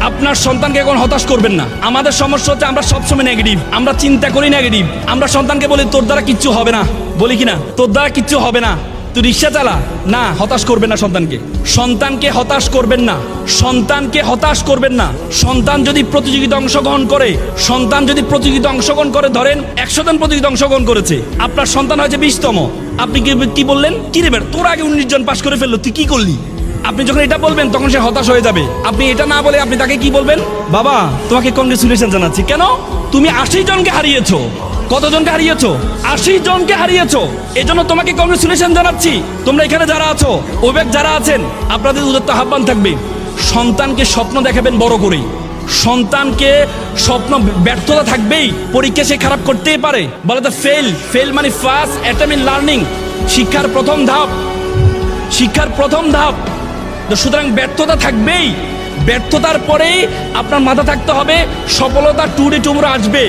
আপনার সন্তানকে এখন হতাশ করবেন না। আমাদের সমস্যা হচ্ছে আমরা সবসময় নেগেটিভ, আমরা চিন্তা করি নেগেটিভ। আমরা সন্তানকে বলি তোর দ্বারা কিচ্ছু হবে না, বলি কিনা তোর দ্বারা কিচ্ছু হবে না, তুই রিক্সা চালা না। হতাশ করবেন না সন্তানকে হতাশ করবেন না, সন্তানকে হতাশ করবেন না। সন্তান যদি প্রতিযোগিতা অংশগ্রহণ করে, ধরেন 100 জন প্রতিযোগিতা অংশগ্রহণ করেছে, আপনার সন্তান হয়েছে 20তম, আপনি কি বললেন, কি রে বেটা তোর আগে 19 জন পাস করে ফেললো, তুই কি করলি? আপনি যখন এটা বলবেন তখন সে হতাশ হয়ে যাবে। আপনি এটা না বলে আপনি তাকে কি বলবেন, বাবা তোমাকে কংগ্রেচুলেশন জানাচ্ছি। কেন? তুমি 80 জনকে হারিয়েছো। কতজনকে হারিয়েছো? 80 জনকে হারিয়েছো। এজন্য তোমাকে কংগ্রেচুলেশন জানাচ্ছি। তোমরা এখানে যারা আছো, অভিভাবক যারা আছেন, আপনাদের উদাত্ত আহ্বান থাকবে, সন্তানকে স্বপ্ন দেখাবেন বড় করে। সন্তানকে স্বপ্ন, ব্যর্থতা থাকবেই, পরীক্ষা সে খারাপ করতেই পারে, বলে তো ফেল মানে ফার্স্ট অ্যাটেম্প ইন লার্নিং, শিক্ষার প্রথম ধাপ। সুতরাং ব্যর্থতা থাকবেই, ব্যর্থতার পরেই আপনার মাথা থাকতে হবে সফলতা টুডে টুমরো আসবে।